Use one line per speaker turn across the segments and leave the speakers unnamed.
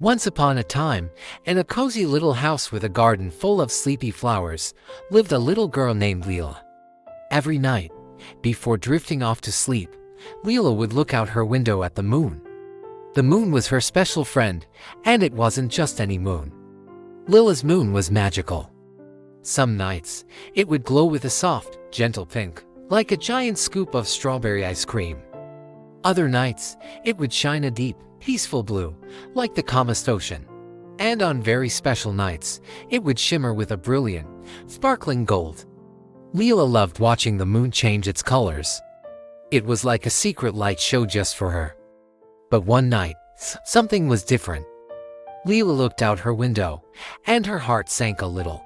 Once upon a time, in a cozy little house with a garden full of sleepy flowers, lived a little girl named Lila. Every night, before drifting off to sleep, Lila would look out her window at the moon. The moon was her special friend, and it wasn't just any moon. Lila's moon was magical. Some nights, it would glow with a soft, gentle pink, like a giant scoop of strawberry ice cream. Other nights, it would shine a deep, peaceful blue, like the calmest ocean. And on very special nights, it would shimmer with a brilliant, sparkling gold. Lila loved watching the moon change its colors. It was like a secret light show just for her. But one night, something was different. Lila looked out her window, and her heart sank a little.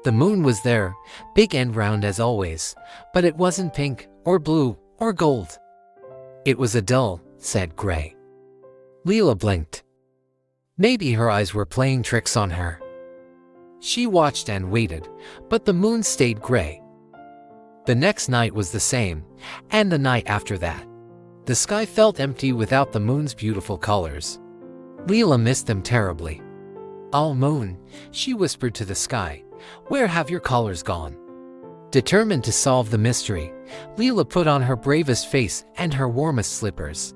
The moon was there, big and round as always, but it wasn't pink, or blue, or gold. It was a dull, sad gray. Lila blinked. Maybe her eyes were playing tricks on her. She watched and waited, but the moon stayed gray. The next night was the same, and the night after that. The sky felt empty without the moon's beautiful colors. Lila missed them terribly. "Oh moon," she whispered to the sky, "where have your colors gone?" Determined to solve the mystery, Lila put on her bravest face and her warmest slippers.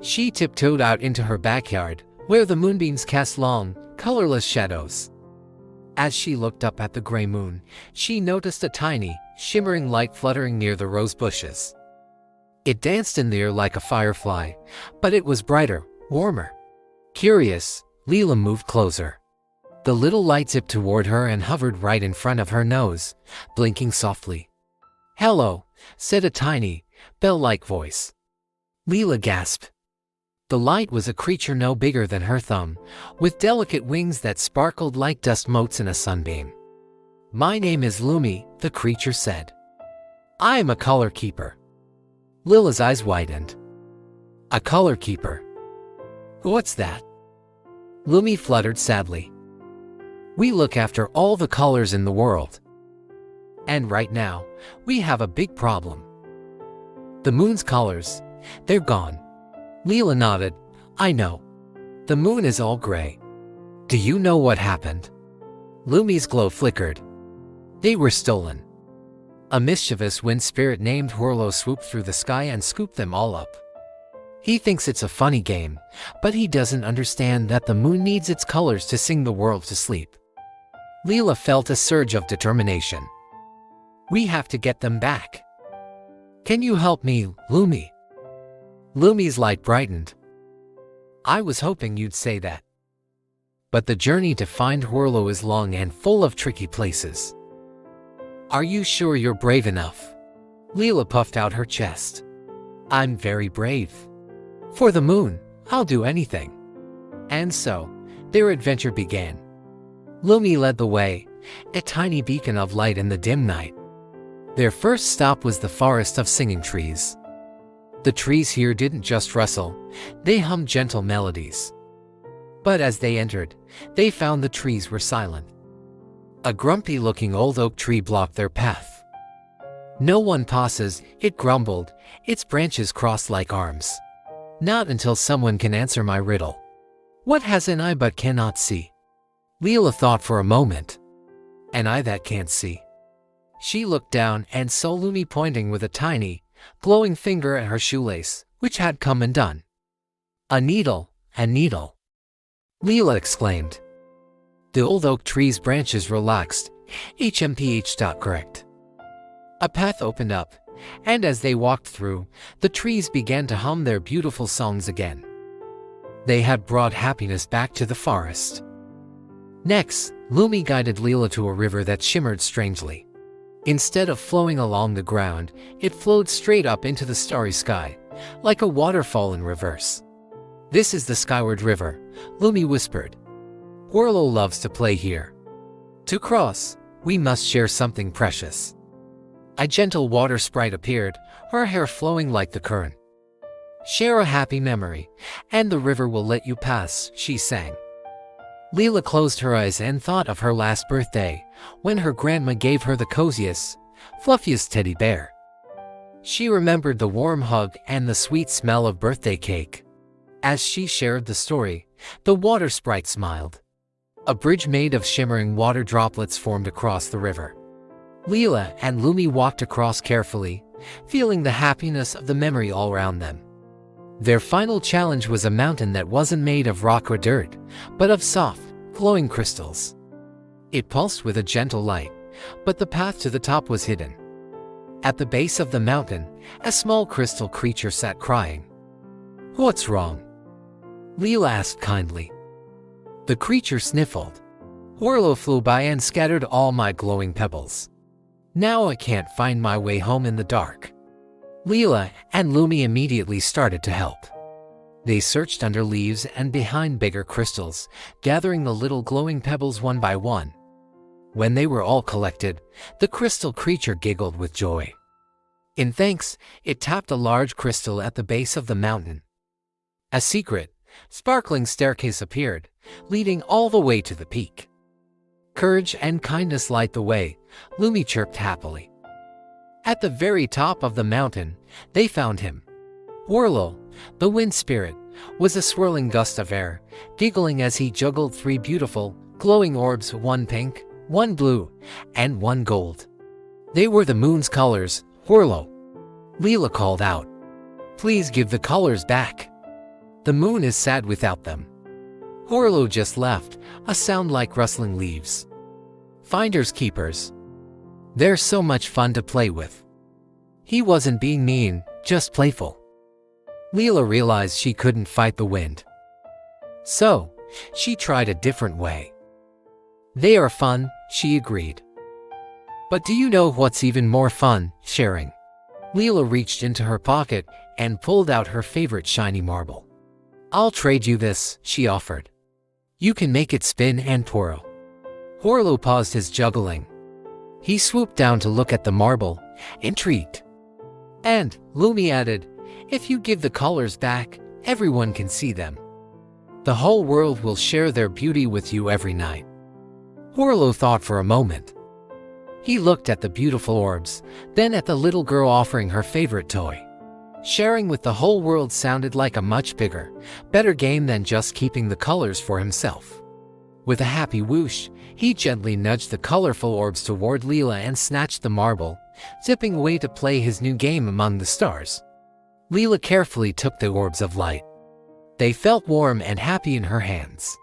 She tiptoed out into her backyard, where the moonbeams cast long, colorless shadows. As she looked up at the gray moon, she noticed a tiny, shimmering light fluttering near the rose bushes. It danced in the air like a firefly, but it was brighter, warmer. Curious, Lila moved closer. The little light zipped toward her and hovered right in front of her nose, blinking softly. "Hello," said a tiny, bell-like voice. Lila gasped. The light was a creature no bigger than her thumb, with delicate wings that sparkled like dust motes in a sunbeam. "My name is Lumi," the creature said. "I am a color keeper." Lila's eyes widened. "A color keeper? What's that?" Lumi fluttered sadly. "We look after all the colors in the world. And right now, we have a big problem. The moon's colors, they're gone." Lila nodded. "I know. The moon is all gray." "Do you know what happened?" Lumi's glow flickered. "They were stolen. A mischievous wind spirit named Whirlo swooped through the sky and scooped them all up. He thinks it's a funny game, but he doesn't understand that the moon needs its colors to sing the world to sleep." Lila felt a surge of determination. "We have to get them back. Can you help me, Lumi?" Lumi's light brightened. "I was hoping you'd say that. But the journey to find Whirlo is long and full of tricky places." "Are you sure you're brave enough?" Lila puffed out her chest. "I'm very brave. For the moon, I'll do anything." And so, their adventure began. Lumi led the way, a tiny beacon of light in the dim night. Their first stop was the forest of singing trees. The trees here didn't just rustle, they hummed gentle melodies. But as they entered, they found the trees were silent. A grumpy-looking old oak tree blocked their path. "No one passes," it grumbled, its branches crossed like arms. "Not until someone can answer my riddle. What has an eye but cannot see?" Lila thought for a moment. "An eye that can't see." She looked down and saw Lumi pointing with a tiny, glowing finger at her shoelace, which had come undone. "A needle, a needle!" Lila exclaimed. The old oak tree's branches relaxed, correct. A path opened up, and as they walked through, the trees began to hum their beautiful songs again. They had brought happiness back to the forest. Next, Lumi guided Lila to a river that shimmered strangely. Instead of flowing along the ground, it flowed straight up into the starry sky, like a waterfall in reverse. "This is the Skyward River," Lumi whispered. "Whirlo loves to play here. To cross, we must share something precious." A gentle water sprite appeared, her hair flowing like the current. "Share a happy memory, and the river will let you pass," she sang. Lila closed her eyes and thought of her last birthday, when her grandma gave her the coziest, fluffiest teddy bear. She remembered the warm hug and the sweet smell of birthday cake. As she shared the story, the water sprite smiled. A bridge made of shimmering water droplets formed across the river. Lila and Lumi walked across carefully, feeling the happiness of the memory all around them. Their final challenge was a mountain that wasn't made of rock or dirt, but of soft, glowing crystals. It pulsed with a gentle light, but the path to the top was hidden. At the base of the mountain, a small crystal creature sat crying. "What's wrong?" Lila asked kindly. The creature sniffled. "Whirlo flew by and scattered all my glowing pebbles. Now I can't find my way home in the dark." Lila and Lumi immediately started to help. They searched under leaves and behind bigger crystals, gathering the little glowing pebbles one by one. When they were all collected, the crystal creature giggled with joy. In thanks, it tapped a large crystal at the base of the mountain. A secret, sparkling staircase appeared, leading all the way to the peak. "Courage and kindness light the way," Lumi chirped happily. At the very top of the mountain, they found him. Whirlo, the wind spirit, was a swirling gust of air, giggling as he juggled 3 beautiful, glowing orbs, 1 pink, 1 blue, and 1 gold. They were the moon's colors. "Whirlo," Lila called out. "Please give the colors back. The moon is sad without them." Whirlo just left, a sound like rustling leaves. Finders keepers. They're so much fun to play with. He wasn't being mean, just playful. Lila realized she couldn't fight the wind. So, she tried a different way. "They are fun," she agreed. "But do you know what's even more fun? Sharing." Lila reached into her pocket and pulled out her favorite shiny marble. "I'll trade you this," she offered. "You can make it spin and twirl." Whirlo paused his juggling. He swooped down to look at the marble, intrigued. "And," Lumi added, "if you give the colors back, everyone can see them. The whole world will share their beauty with you every night." Whirlo thought for a moment. He looked at the beautiful orbs, then at the little girl offering her favorite toy. Sharing with the whole world sounded like a much bigger, better game than just keeping the colors for himself. With a happy whoosh, he gently nudged the colorful orbs toward Lila and snatched the marble, zipping away to play his new game among the stars. Lila carefully took the orbs of light. They felt warm and happy in her hands.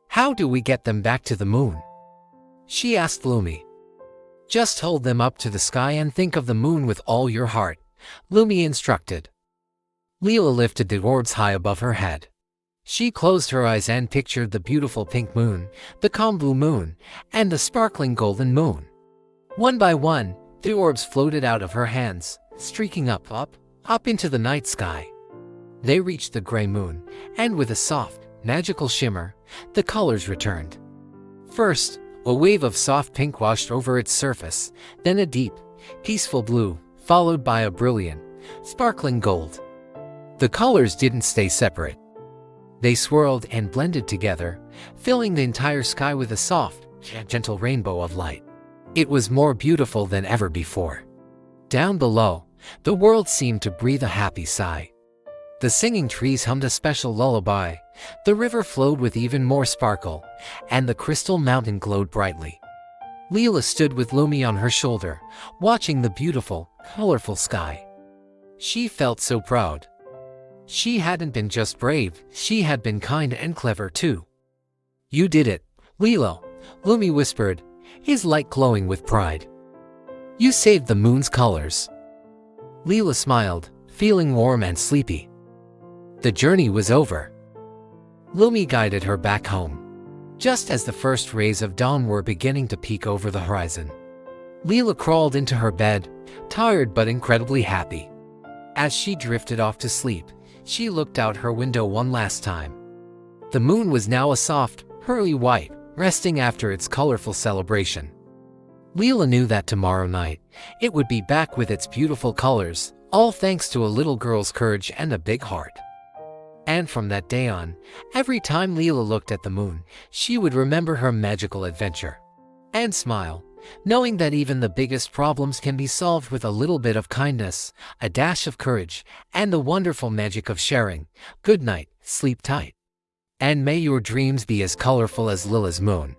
"How do we get them back to the moon?" she asked Lumi. "Just hold them up to the sky and think of the moon with all your heart," Lumi instructed. Lila lifted the orbs high above her head. She closed her eyes and pictured the beautiful pink moon, the calm blue moon, and the sparkling golden moon. One by one, the orbs floated out of her hands, streaking up into the night sky. They reached the gray moon, and with a soft, magical shimmer, the colors returned. First, a wave of soft pink washed over its surface, then a deep, peaceful blue, followed by a brilliant, sparkling gold. The colors didn't stay separate. They swirled and blended together, filling the entire sky with a soft, gentle rainbow of light. It was more beautiful than ever before. Down below, the world seemed to breathe a happy sigh. The singing trees hummed a special lullaby, the river flowed with even more sparkle, and the crystal mountain glowed brightly. Lila stood with Lumi on her shoulder, watching the beautiful, colorful sky. She felt so proud. She hadn't been just brave, she had been kind and clever too. "You did it, Lila," Lumi whispered, his light glowing with pride. "You saved the moon's colors." Lila smiled, feeling warm and sleepy. The journey was over. Lumi guided her back home. Just as the first rays of dawn were beginning to peek over the horizon, Lila crawled into her bed, tired but incredibly happy. As she drifted off to sleep, she looked out her window one last time. The moon was now a soft, pearly white, resting after its colorful celebration. Lila knew that tomorrow night, it would be back with its beautiful colors, all thanks to a little girl's courage and a big heart. And from that day on, every time Lila looked at the moon, she would remember her magical adventure. And smile, knowing that even the biggest problems can be solved with a little bit of kindness, a dash of courage, and the wonderful magic of sharing. Good night, sleep tight. And may your dreams be as colorful as Lila's moon.